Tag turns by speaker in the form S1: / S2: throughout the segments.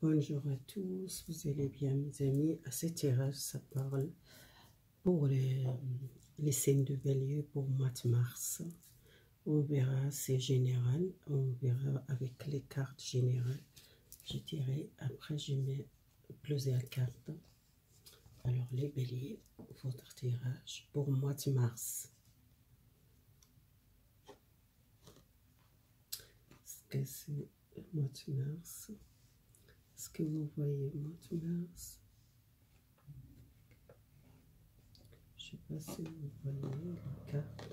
S1: Bonjour à tous, vous allez bien mes amis. À cette tirage, ça parle pour les signes de Bélier pour le mois de mars. On verra, c'est général, on verra avec les cartes générales. Je dirais, après je mets plusieurs cartes. Alors les Béliers, votre tirage pour le mois de mars. Est-ce que c'est le mois de mars? Est-ce que vous voyez le mois de mars? Je ne sais pas si vous voyez la carte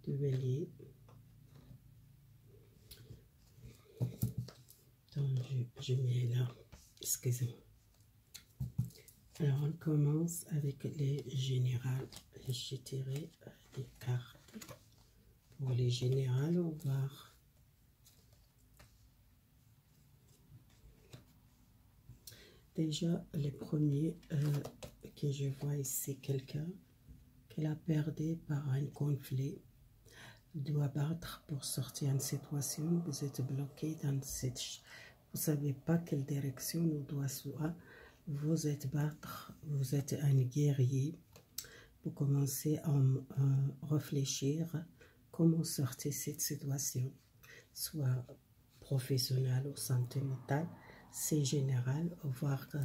S1: de Bélier. Donc, je mets là. Excusez-moi. Alors, on commence avec les générales. J'ai tiré des cartes. Pour les générales, on va voir. Déjà, les premiers que je vois ici, quelqu'un qui a perdu par un conflit, doit battre pour sortir d'une situation. Vous êtes bloqué dans cette... Vous ne savez pas quelle direction nous doit soit. Vous êtes battre, vous êtes un guerrier. Vous commencez à réfléchir comment sortir de cette situation, soit professionnelle ou sentimentale. C'est général, voir que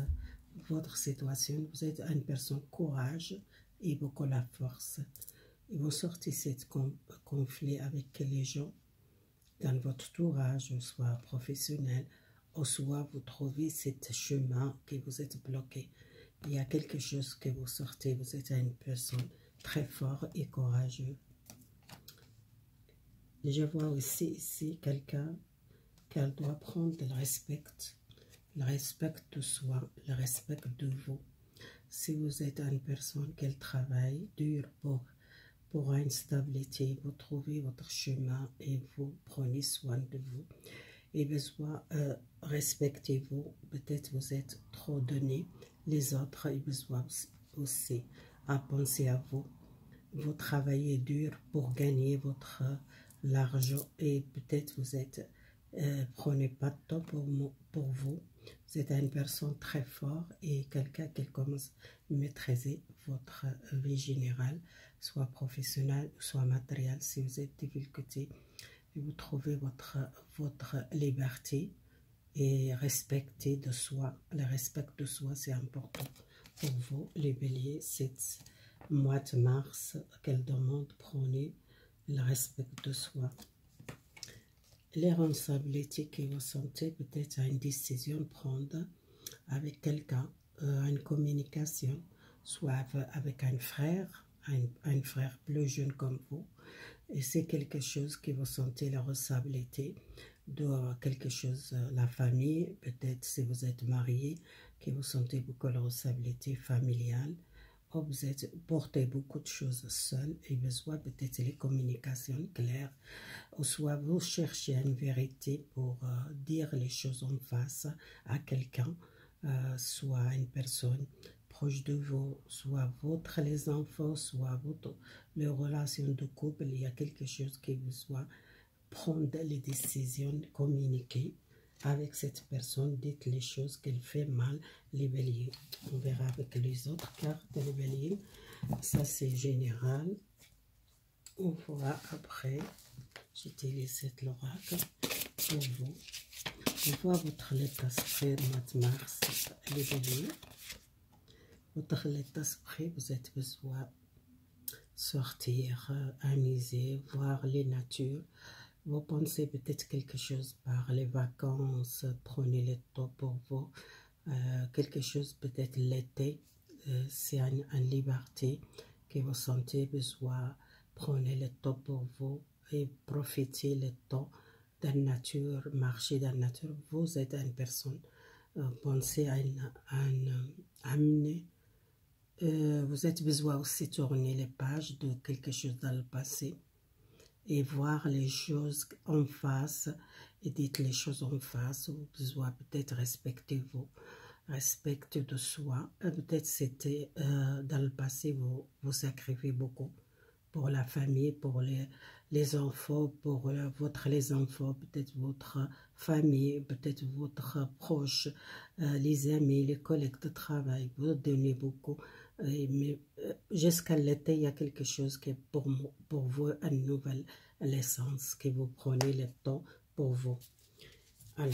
S1: votre situation, vous êtes une personne courage et beaucoup la force. Et vous sortez de ce conflit avec les gens dans votre entourage, soit professionnel, ou soit vous trouvez ce chemin que vous êtes bloqué. Il y a quelque chose que vous sortez, vous êtes une personne très forte et courageuse. Je vois aussi ici quelqu'un qu'elle doit prendre le respect de soi, le respect de vous. Si vous êtes une personne qui travaille dur pour une stabilité, vous trouvez votre chemin et vous prenez soin de vous. Et besoin, respectez-vous. Peut-être vous êtes trop donné. Les autres, ils ont besoin aussi à penser à vous. Vous travaillez dur pour gagner votre l'argent et peut-être vous êtes prenez pas de temps pour vous. Vous êtes une personne très forte et quelqu'un qui commence à maîtriser votre vie générale, soit professionnelle, soit matérielle. Si vous êtes difficulté, vous trouvez votre liberté et respectez de soi. Le respect de soi, c'est important pour vous, les béliers. C'est mois de mars qu'elle demande, prenez le respect de soi. Les responsabilités que vous sentez, peut-être une décision de prendre avec quelqu'un, une communication, soit avec un frère plus jeune comme vous. Et c'est quelque chose que vous sentez la responsabilité de quelque chose, la famille, peut-être si vous êtes marié, que vous sentez beaucoup la responsabilité familiale, ou vous portez beaucoup de choses seul et besoin peut-être les communications claires, ou soit vous cherchez une vérité pour dire les choses en face à quelqu'un, soit une personne proche de vous, soit les enfants, soit les relations de couple. Il y a quelque chose qui vous doit prendre les décisions, communiquer avec cette personne, dites les choses qu'elle fait mal, les béliers. On verra avec les autres cartes, les béliers. Ça, c'est général. On voit après. J'utilise cette l'oracle pour vous. On voit votre lettre d'esprit mois de mars, les béliers. Votre lettre d'esprit, vous êtes besoin sortir, amuser, voir les natures. Vous pensez peut-être quelque chose par les vacances, prenez le temps pour vous. Quelque chose peut-être l'été, c'est une liberté que vous sentez besoin. Prenez le temps pour vous et profitez le temps de la nature, marcher dans la nature. Vous êtes une personne, pensez à amener. Vous êtes besoin aussi de tourner les pages de quelque chose dans le passé et voir les choses en face et dites les choses en face. Vous besoin peut-être respecter vous, respect de soi. Peut-être c'était dans le passé vous sacrifiez beaucoup pour la famille, pour les enfants, pour les enfants, peut-être votre famille, peut-être votre proche, les amis, les collègues de travail, vous donnez beaucoup. Mais jusqu'à l'été, il y a quelque chose qui est pour vous une nouvelle naissance, que vous prenez le temps pour vous. Alors,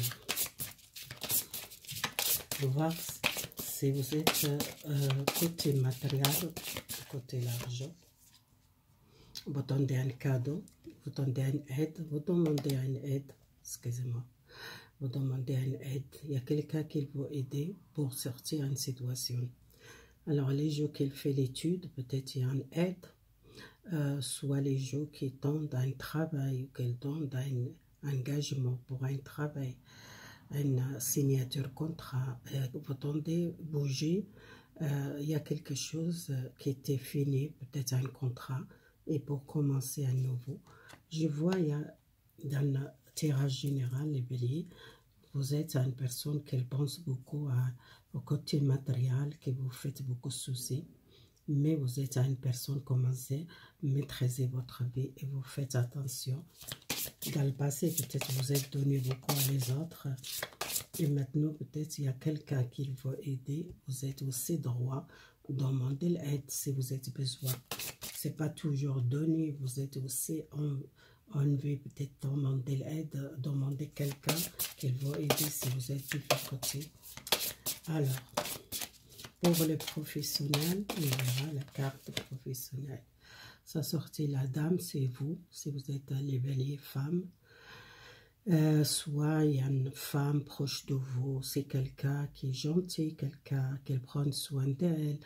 S1: on va voir si vous êtes côté matériel, côté l'argent. Vous demandez un cadeau, vous demandez une aide, excusez-moi, vous demandez une aide. Il y a quelqu'un qui va aider pour sortir d'une situation. Alors, les jours qu'il fait l'étude, peut-être il y a une aide, soit les jours qui tendent à un travail, ou qu'ils tendent à un engagement pour un travail, une signature contrat, vous tendez bouger, il y a quelque chose qui était fini, peut-être un contrat, et pour commencer à nouveau. Je vois, il y a dans le tirage général, les béliers, vous êtes une personne qui pense beaucoup au côté matériel, que vous faites beaucoup de soucis, mais vous êtes une personne commencez à maîtriser votre vie et vous faites attention. Dans le passé, peut-être vous êtes donné beaucoup à les autres et maintenant peut-être il y a quelqu'un qui va aider. Vous êtes aussi droit, demandez l'aide si vous avez besoin. C'est pas toujours donné, vous êtes aussi enlevé, peut-être demander l'aide, demander quelqu'un qui va aider si vous êtes difficulté. Alors, pour les professionnels, on verra la carte professionnelle. Ça sortit la dame, c'est vous, si vous êtes les béliers femmes. Soit il y a une femme proche de vous, c'est quelqu'un qui est gentil, quelqu'un qui prend soin d'elle,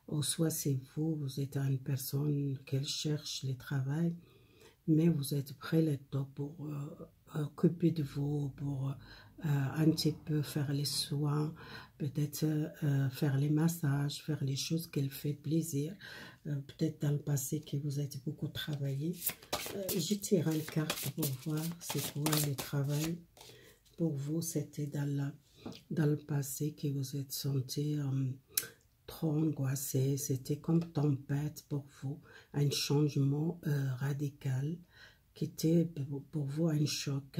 S1: ou soit c'est vous, vous êtes une personne qui cherche le travail, mais vous êtes prêt le temps pour occuper de vous, pour un petit peu faire les soins, peut-être faire les massages, faire les choses qui fait plaisir, peut-être dans le passé que vous avez beaucoup travaillé. Je tire une carte pour voir c'est quoi le travail pour vous, c'était dans le passé que vous êtes senti trop angoissé, c'était comme tempête pour vous, un changement radical qui était pour vous un choc,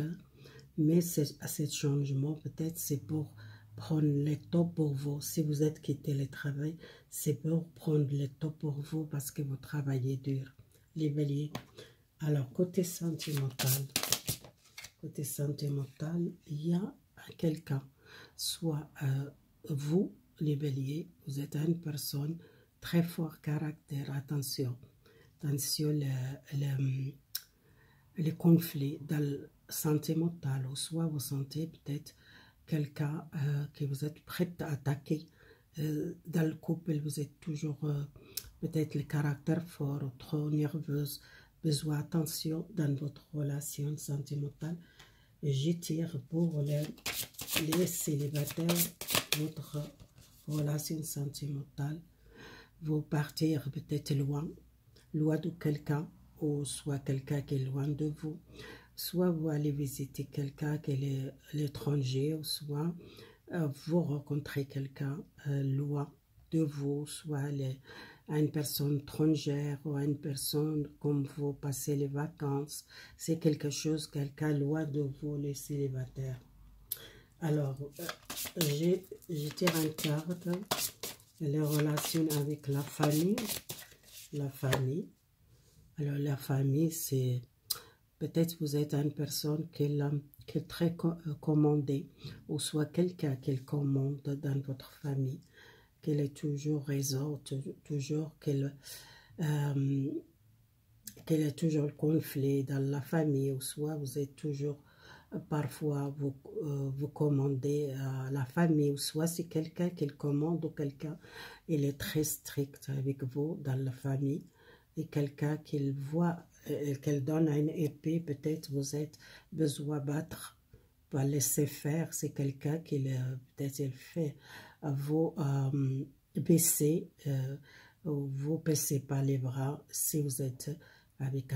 S1: mais à ce changement peut-être c'est pour prendre le temps pour vous. Si vous êtes quitté le travail, c'est pour prendre le temps pour vous parce que vous travaillez dur, les béliers. Alors côté sentimental, il y a quelqu'un, soit vous, les béliers, vous êtes une personne très fort caractère, attention, les conflits dans le sentimental, ou soit vous sentez peut-être quelqu'un que vous êtes prêt à attaquer. Dans le couple, vous êtes toujours peut-être le caractère fort, trop nerveuse, besoin d'attention dans votre relation sentimentale. Et je tire pour les célibataires, votre relation sentimentale, vous partir peut-être loin de quelqu'un, ou soit quelqu'un qui est loin de vous, soit vous allez visiter quelqu'un qui est l'étranger, ou soit vous rencontrez quelqu'un loin de vous, soit une personne étrangère ou une personne comme vous passez les vacances. C'est quelque chose, quelqu'un loin de vous, les célibataires. Alors, je tire une carte, les relations avec la famille. Alors, la famille, c'est peut-être vous êtes une personne qui est très commandée, ou soit quelqu'un qui commande dans votre famille, qu'elle est toujours raison, toujours qu'elle est toujours le conflit dans la famille, ou soit vous êtes toujours, parfois vous commandez à la famille, ou soit c'est quelqu'un qui commande, ou quelqu'un il est très strict avec vous dans la famille, et quelqu'un qu'il voit, qu'elle donne une épée, peut-être vous êtes besoin de battre, pas laisser faire, c'est quelqu'un qui peut-être il fait vous baisser, vous baissez pas les bras si vous êtes avec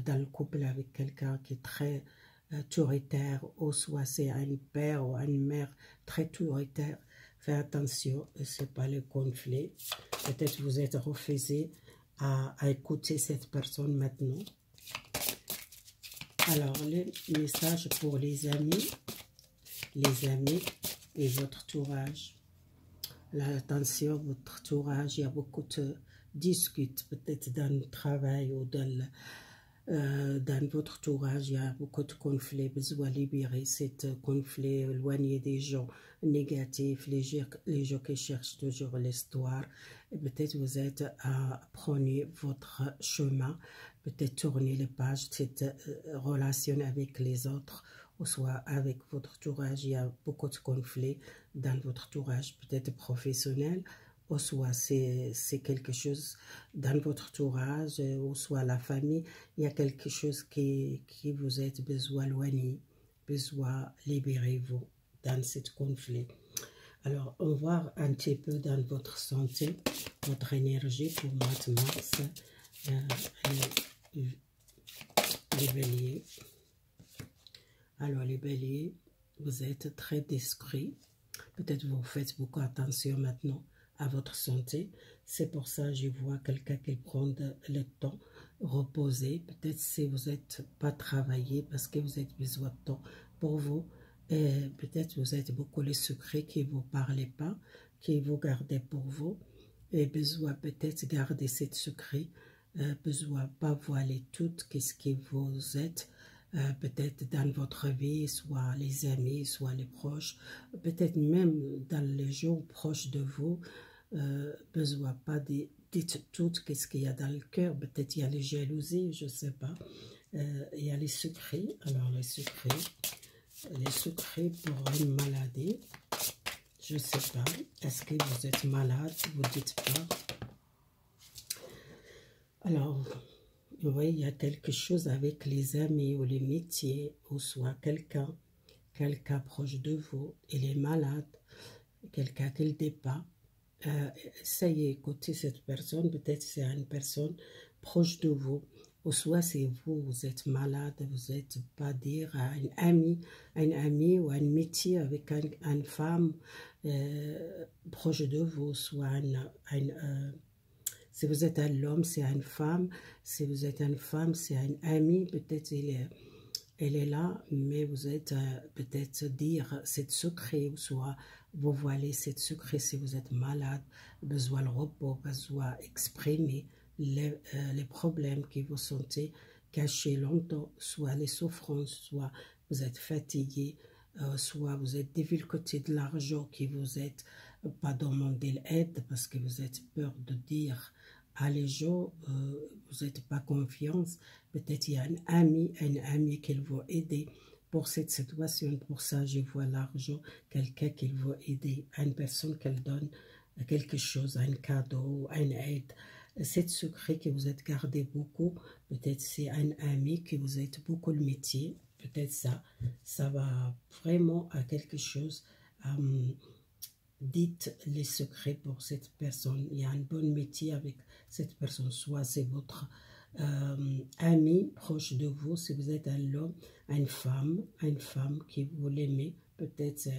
S1: dans le couple avec quelqu'un qui est très autoritaire, ou soit c'est un père ou une mère très autoritaire. Faites attention, c'est pas le conflit. Peut-être vous êtes refusé à écouter cette personne maintenant. Alors, le message pour les amis et votre entourage. Là, attention, votre entourage, il y a beaucoup de disputes, peut-être dans le travail ou dans votre entourage, il y a beaucoup de conflits, besoin de libérer ces conflits, éloigner des gens négatifs, les gens qui cherchent toujours l'histoire. Peut-être vous êtes à prendre votre chemin, peut-être tourner les pages de cette relation avec les autres, ou soit avec votre entourage. Il y a beaucoup de conflits dans votre entourage, peut-être professionnel, ou soit c'est quelque chose dans votre entourage, ou soit la famille, il y a quelque chose qui vous êtes besoin éloigner, besoin libérer vous dans ce conflit. Alors, on va un petit peu dans votre santé, votre énergie pour le mois de mars, les béliers. Alors, les béliers, vous êtes très discrets. Peut-être vous faites beaucoup attention maintenant à votre santé. C'est pour ça que je vois quelqu'un qui prend le temps, reposer. Peut-être si vous n'êtes pas travaillé parce que vous avez besoin de temps pour vous. Peut-être vous êtes beaucoup les secrets qui ne vous parlent pas, qui vous gardez pour vous. Et besoin peut-être garder ces secrets. Besoin pas voiler tout ce que vous êtes. Peut-être dans votre vie, soit les amis, soit les proches, peut-être même dans les gens proches de vous, besoin pas de dites tout ce qu'il y a dans le cœur, peut-être il y a les jalousies, je ne sais pas, il y a les secrets, alors les secrets pour une maladie, je ne sais pas, est-ce que vous êtes malade, vous ne dites pas, alors... Oui, il y a quelque chose avec les amis ou les métiers, ou soit quelqu'un proche de vous, il est malade, quelqu'un qui ne l'est pas. Essayez d'écouter cette personne, peut-être c'est une personne proche de vous, ou soit c'est vous, vous êtes malade, vous n'êtes pas dire à un ami ou un métier avec une femme proche de vous, soit si vous êtes un homme, c'est une femme. Si vous êtes une femme, c'est un ami. Peut-être elle est là, mais vous êtes peut-être dire cette secret, ou soit vous voilez cette secret si vous êtes malade, besoin de repos, besoin d'exprimer les problèmes que vous sentez cachés longtemps, soit les souffrances, soit vous êtes fatigué, soit vous êtes difficulté de l'argent qui vous êtes pas demander l'aide parce que vous êtes peur de dire à les gens, vous n'êtes pas confiance, peut-être il y a un ami qui va aider pour cette situation, pour ça je vois l'argent, quelqu'un qui va aider, une personne qui donne quelque chose, un cadeau, une aide. C'est secret que vous êtes gardé beaucoup, peut-être c'est un ami qui vous aide beaucoup le métier, peut-être ça va vraiment à quelque chose. Dites les secrets pour cette personne. Il y a un bon métier avec cette personne. Soit c'est votre ami proche de vous, si vous êtes un homme, une femme qui vous l'aimez. Peut-être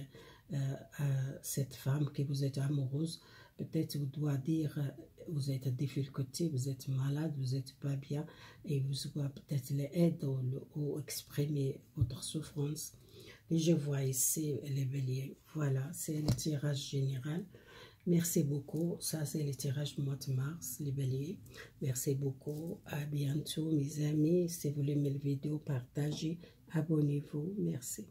S1: cette femme que vous êtes amoureuse. Peut-être vous doit dire, vous êtes en difficulté, vous êtes malade, vous n'êtes pas bien. Et vous doit peut-être l'aider ou exprimer votre souffrance. Et je vois ici les béliers. Voilà, c'est le tirage général. Merci beaucoup. Ça, c'est le tirage du mois de mars, les béliers. Merci beaucoup. À bientôt, mes amis. Si vous aimez la vidéo, partagez, abonnez-vous. Merci.